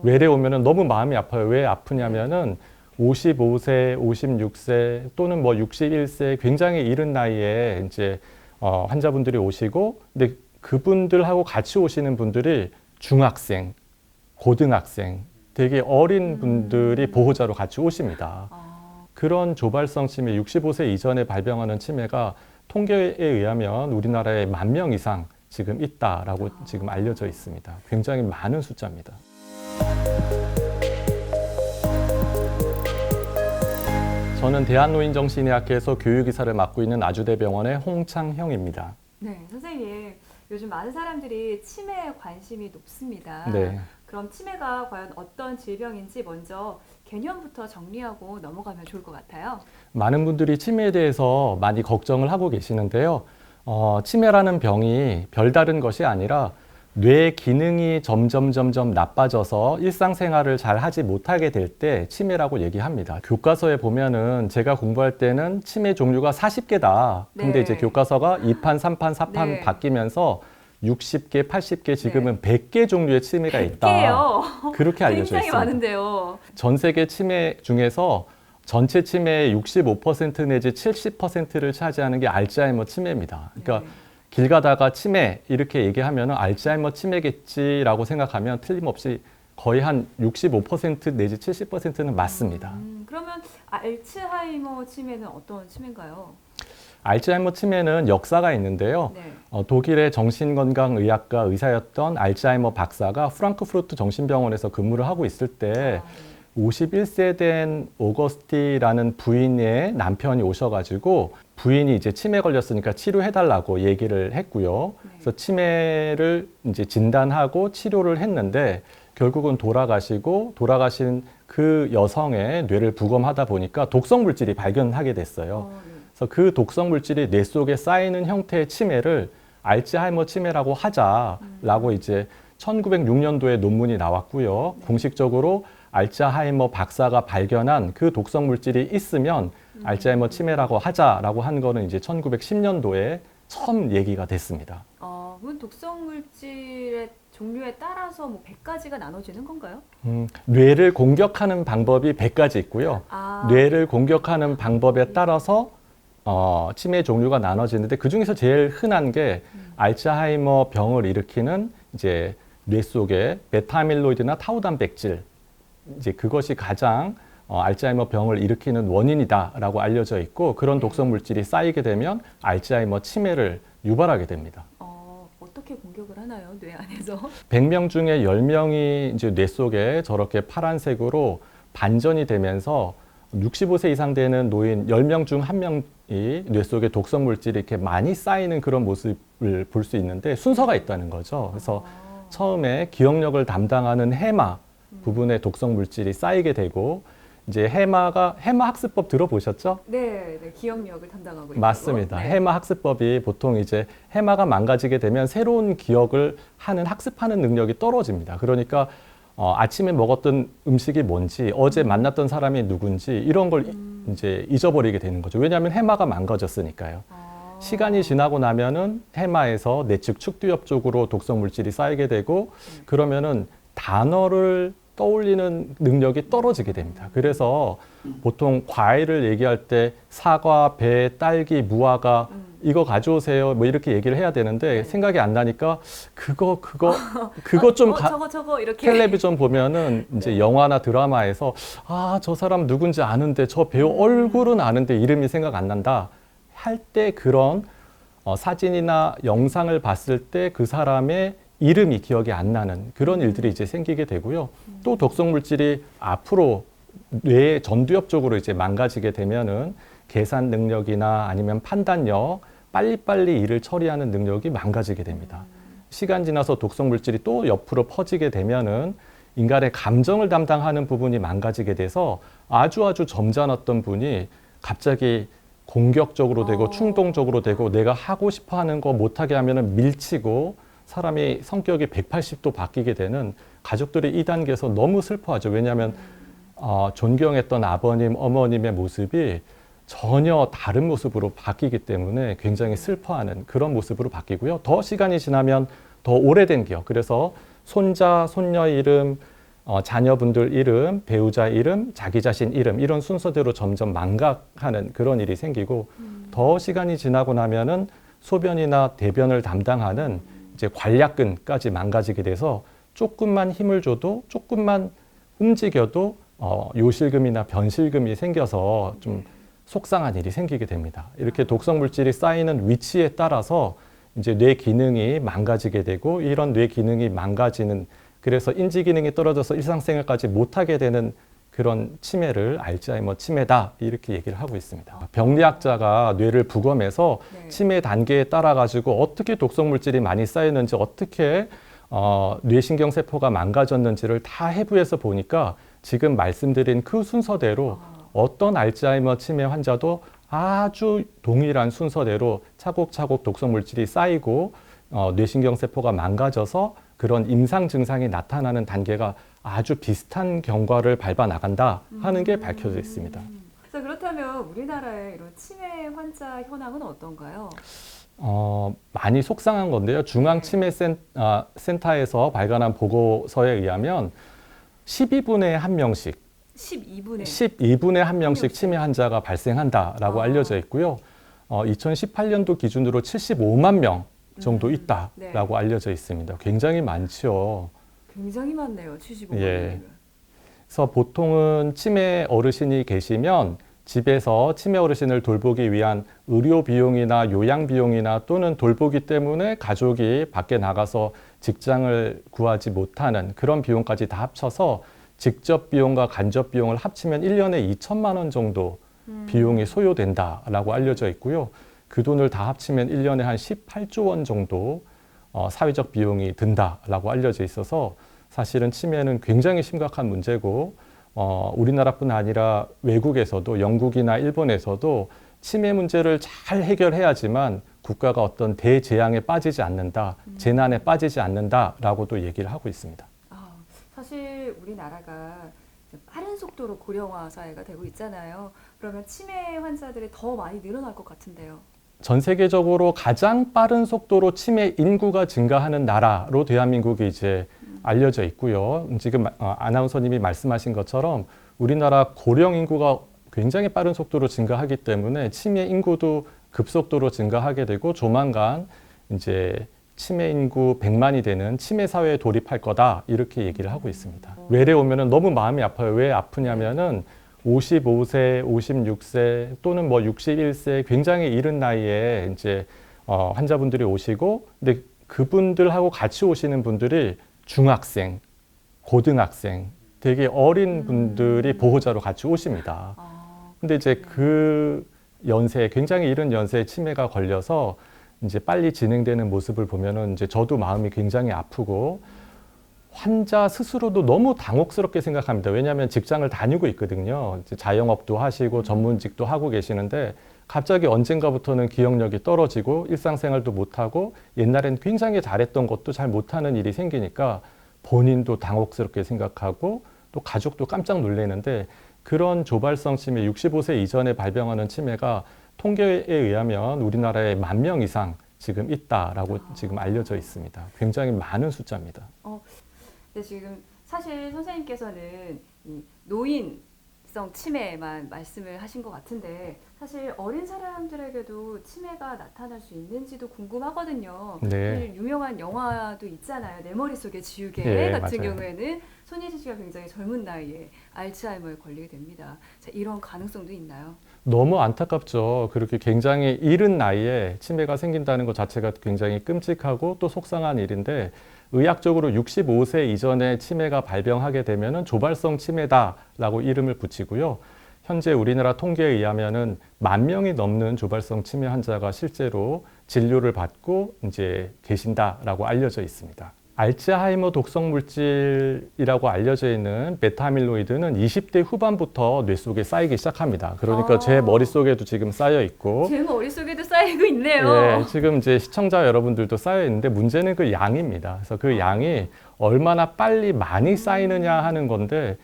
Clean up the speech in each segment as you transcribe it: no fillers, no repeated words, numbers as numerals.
외래 오면은 너무 마음이 아파요. 왜 아프냐면은 55세, 56세 또는 뭐 61세 굉장히 이른 나이에 이제 환자분들이 오시고, 근데 그분들하고 같이 오시는 분들이 중학생, 고등학생, 되게 어린 분들이 보호자로 같이 오십니다. 그런 조발성 치매, 65세 이전에 발병하는 치매가 통계에 의하면 우리나라에 10,000명 이상 지금 있다라고 지금 알려져 있습니다. 굉장히 많은 숫자입니다. 저는 대한노인정신의학회에서 교육이사를 맡고 있는 아주대병원의 홍창형입니다. 네, 선생님. 요즘 많은 사람들이 치매에 관심이 높습니다. 네. 그럼 치매가 과연 어떤 질병인지 먼저 개념부터 정리하고 넘어가면 좋을 것 같아요. 많은 분들이 치매에 대해서 많이 걱정을 하고 계시는데요. 치매라는 병이 별다른 것이 아니라 뇌 기능이 점점 나빠져서 일상생활을 잘 하지 못하게 될 때 치매라고 얘기합니다. 교과서에 보면은 제가 공부할 때는 치매 종류가 40개다. 근데 네. 이제 교과서가 2판, 3판, 4판 네. 바뀌면서 60개, 80개, 지금은 100개 종류의 치매가 있다. 100개요. 그렇게 알려져 굉장히 있습니다. 많은데요. 전 세계 치매 중에서 전체 치매의 65% 내지 70%를 차지하는 게 알츠하이머 치매입니다. 그러니까 네. 길 가다가 치매 이렇게 얘기하면 알츠하이머 치매겠지라고 생각하면 틀림없이 거의 한 65% 내지 70%는 맞습니다. 그러면 알츠하이머 치매는 어떤 치매인가요? 알츠하이머 치매는 역사가 있는데요. 네. 독일의 정신건강의학과 의사였던 알츠하이머 박사가 프랑크푸르트 정신병원에서 근무를 하고 있을 때 51세 된 오거스티라는 부인의 남편이 오셔가지고 부인이 이제 치매 걸렸으니까 치료해달라고 얘기를 했고요. 그래서 치매를 이제 진단하고 치료를 했는데 결국은 돌아가신 그 여성의 뇌를 부검하다 보니까 독성 물질이 발견하게 됐어요. 그래서 그 독성 물질이 뇌 속에 쌓이는 형태의 치매를 알츠하이머 치매라고 하자라고 이제 1906년도에 논문이 나왔고요. 공식적으로 알츠하이머 박사가 발견한 그 독성 물질이 있으면 알츠하이머 치매라고 하자라고 한 거는 이제 1910년도에 처음 얘기가 됐습니다. 그럼 독성 물질의 종류에 따라서 뭐 100가지가 나눠지는 건가요? 뇌를 공격하는 방법이 100가지 있고요. 뇌를 공격하는 방법에 따라서 치매 종류가 나눠지는데 그 중에서 제일 흔한 게 알츠하이머 병을 일으키는 이제 뇌 속에 베타아밀로이드나 타우 단백질, 이제 그것이 가장 알츠하이머 병을 일으키는 원인이다라고 알려져 있고, 그런 독성 물질이 쌓이게 되면 알츠하이머 치매를 유발하게 됩니다. 어떻게 공격을 하나요, 뇌 안에서? 100명 중에 10명이 이제 뇌 속에 저렇게 파란색으로 반전이 되면서 65세 이상 되는 노인 10명 중 1명이 뇌 속에 독성 물질이 이렇게 많이 쌓이는 그런 모습을 볼 수 있는데 순서가 있다는 거죠. 그래서 처음에 기억력을 담당하는 해마 부분에 독성 물질이 쌓이게 되고, 이제 해마 학습법 들어보셨죠? 네, 기억력을 담당하고 있고. 맞습니다. 네. 해마 학습법이 보통 이제 해마가 망가지게 되면 새로운 기억을 학습하는 능력이 떨어집니다. 그러니까 아침에 먹었던 음식이 뭔지, 어제 만났던 사람이 누군지 이런 걸 이제 잊어버리게 되는 거죠. 왜냐하면 해마가 망가졌으니까요. 시간이 지나고 나면은 해마에서 내측 축두엽 쪽으로 독성 물질이 쌓이게 되고, 그러면은 단어를 떠올리는 능력이 떨어지게 됩니다. 그래서 보통 과일을 얘기할 때 사과, 배, 딸기, 무화과 이거 가져오세요 뭐 이렇게 얘기를 해야 되는데 생각이 안 나니까 그거 좀 저거 이렇게 텔레비전 보면은 이제 영화나 드라마에서 저 사람 누군지 아는데 저 배우 얼굴은 아는데 이름이 생각 안 난다 할 때 그런 사진이나 영상을 봤을 때 그 사람의 이름이 기억이 안 나는 그런 일들이 이제 생기게 되고요. 또 독성 물질이 앞으로 뇌 전두엽 쪽으로 이제 망가지게 되면은 계산 능력이나 아니면 판단력, 빨리빨리 일을 처리하는 능력이 망가지게 됩니다. 시간 지나서 독성 물질이 또 옆으로 퍼지게 되면은 인간의 감정을 담당하는 부분이 망가지게 돼서 아주 점잖았던 분이 갑자기 공격적으로 되고 충동적으로 되고 내가 하고 싶어 하는 거 못하게 하면은 밀치고 사람이 성격이 180도 바뀌게 되는, 가족들이 이 단계에서 너무 슬퍼하죠. 왜냐하면 존경했던 아버님, 어머님의 모습이 전혀 다른 모습으로 바뀌기 때문에 굉장히 슬퍼하는 그런 모습으로 바뀌고요. 더 시간이 지나면 더 오래된 기억, 그래서 손자, 손녀 이름, 자녀분들 이름, 배우자 이름, 자기 자신 이름 이런 순서대로 점점 망각하는 그런 일이 생기고 더 시간이 지나고 나면은 소변이나 대변을 담당하는 이제 관략근까지 망가지게 돼서 조금만 힘을 줘도 조금만 움직여도 요실금이나 변실금이 생겨서 좀 속상한 일이 생기게 됩니다. 이렇게 독성 물질이 쌓이는 위치에 따라서 이제 뇌 기능이 망가지게 되고 이런 뇌 기능이 망가지는 그래서 인지 기능이 떨어져서 일상생활까지 못하게 되는 그런 치매를 알츠하이머 치매다 이렇게 얘기를 하고 있습니다. 병리학자가 뇌를 부검해서 네. 치매 단계에 따라 가지고 어떻게 독성 물질이 많이 쌓였는지 어떻게 뇌신경세포가 망가졌는지를 다 해부해서 보니까 지금 말씀드린 그 순서대로 어떤 알츠하이머 치매 환자도 아주 동일한 순서대로 차곡차곡 독성 물질이 쌓이고 뇌신경세포가 망가져서 그런 임상 증상이 나타나는 단계가 아주 비슷한 경과를 밟아 나간다 하는 게 밝혀져 있습니다. 자, 그렇다면 우리나라의 이런 치매 환자 현황은 어떤가요? 많이 속상한 건데요. 중앙치매센터에서 발간한 보고서에 의하면 12분에 한 명씩 12분에 한 명씩 치매 환자가 발생한다라고 알려져 있고요. 2018년도 기준으로 75만 명 정도 있다라고 알려져 있습니다. 굉장히 많죠. 굉장히 많네요. 75만 예. 명이면. 그래서 보통은 치매 어르신이 계시면 집에서 치매 어르신을 돌보기 위한 의료 비용이나 요양 비용이나 또는 돌보기 때문에 가족이 밖에 나가서 직장을 구하지 못하는 그런 비용까지 다 합쳐서 직접 비용과 간접 비용을 합치면 1년에 2천만 원 정도 비용이 소요된다라고 알려져 있고요. 그 돈을 다 합치면 1년에 한 18조 원 정도 사회적 비용이 든다라고 알려져 있어서 사실은 치매는 굉장히 심각한 문제고 우리나라뿐 아니라 외국에서도 영국이나 일본에서도 치매 문제를 잘 해결해야지만 국가가 어떤 대재앙에 빠지지 않는다, 재난에 빠지지 않는다라고도 얘기를 하고 있습니다. 사실 우리나라가 빠른 속도로 고령화 사회가 되고 있잖아요. 그러면 치매 환자들이 더 많이 늘어날 것 같은데요. 전 세계적으로 가장 빠른 속도로 치매 인구가 증가하는 나라로 대한민국이 이제 알려져 있고요. 지금 아나운서님이 말씀하신 것처럼 우리나라 고령 인구가 굉장히 빠른 속도로 증가하기 때문에 치매 인구도 급속도로 증가하게 되고 조만간 이제 치매 인구 100만이 되는 치매 사회에 돌입할 거다 이렇게 얘기를 하고 있습니다. 외래 오면은 너무 마음이 아파요. 왜 아프냐면은 55세, 56세 또는 뭐 61세 굉장히 이른 나이에 이제 환자분들이 오시고 근데 그분들하고 같이 오시는 분들이 중학생, 고등학생, 되게 어린 분들이 보호자로 같이 오십니다. 근데 이제 그 연세, 굉장히 이른 연세에 치매가 걸려서 이제 빨리 진행되는 모습을 보면은 이제 저도 마음이 굉장히 아프고 환자 스스로도 너무 당혹스럽게 생각합니다. 왜냐하면 직장을 다니고 있거든요. 이제 자영업도 하시고 전문직도 하고 계시는데 갑자기 언젠가부터는 기억력이 떨어지고 일상생활도 못하고 옛날엔 굉장히 잘했던 것도 잘 못하는 일이 생기니까 본인도 당혹스럽게 생각하고 또 가족도 깜짝 놀라는데 그런 조발성 치매 65세 이전에 발병하는 치매가 통계에 의하면 우리나라에 10,000명 이상 지금 있다라고 지금 알려져 있습니다. 굉장히 많은 숫자입니다. 근데 지금 사실 선생님께서는 이 노인성 치매만 말씀을 하신 것 같은데 사실 어린 사람들에게도 치매가 나타날 수 있는지도 궁금하거든요. 네. 사실 유명한 영화도 있잖아요. 내 머릿속의 지우개 네, 같은 맞아요. 경우에는 손예진 씨가 굉장히 젊은 나이에 알츠하이머에 걸리게 됩니다. 자, 이런 가능성도 있나요? 너무 안타깝죠. 그렇게 굉장히 이른 나이에 치매가 생긴다는 것 자체가 굉장히 끔찍하고 또 속상한 일인데 의학적으로 65세 이전에 치매가 발병하게 되면은 조발성 치매다라고 이름을 붙이고요. 현재 우리나라 통계에 의하면은 10,000명이 넘는 조발성 치매 환자가 실제로 진료를 받고 이제 계신다라고 알려져 있습니다. 알츠하이머 독성 물질이라고 알려져 있는 베타아밀로이드는 20대 후반부터 뇌 속에 쌓이기 시작합니다. 그러니까 제 머릿속에도 지금 쌓여 있고 제 머릿속에도 쌓이고 있네요. 예, 지금 이제 시청자 여러분들도 쌓여 있는데 문제는 그 양입니다. 그래서 그 양이 얼마나 빨리 많이 쌓이느냐 하는 건데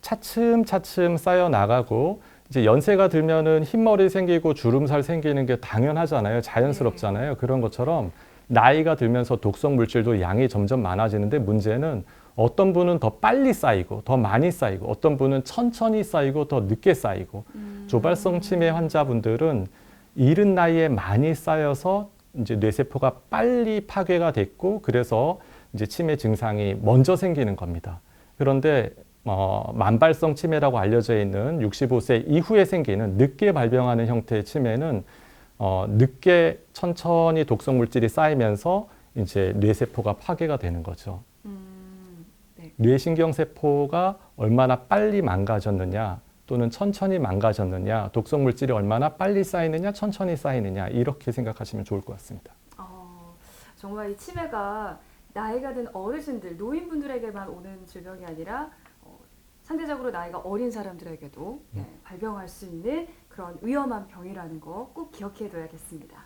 차츰차츰 쌓여 나가고 이제 연세가 들면은 흰머리 생기고 주름살 생기는 게 당연하잖아요. 자연스럽잖아요. 그런 것처럼 나이가 들면서 독성 물질도 양이 점점 많아지는데 문제는 어떤 분은 더 빨리 쌓이고 더 많이 쌓이고 어떤 분은 천천히 쌓이고 더 늦게 쌓이고 조발성 치매 환자분들은 이른 나이에 많이 쌓여서 이제 뇌세포가 빨리 파괴가 됐고 그래서 이제 치매 증상이 먼저 생기는 겁니다. 그런데 만발성 치매라고 알려져 있는 65세 이후에 생기는 늦게 발병하는 형태의 치매는 늦게 천천히 독성 물질이 쌓이면서 이제 뇌세포가 파괴가 되는 거죠. 네. 뇌신경 세포가 얼마나 빨리 망가졌느냐 또는 천천히 망가졌느냐, 독성 물질이 얼마나 빨리 쌓이느냐, 천천히 쌓이느냐 이렇게 생각하시면 좋을 것 같습니다. 정말 이 치매가 나이가 든 어르신들, 노인분들에게만 오는 질병이 아니라 상대적으로 나이가 어린 사람들에게도 발병할 수 있는 그런 위험한 병이라는 거 꼭 기억해 둬야겠습니다.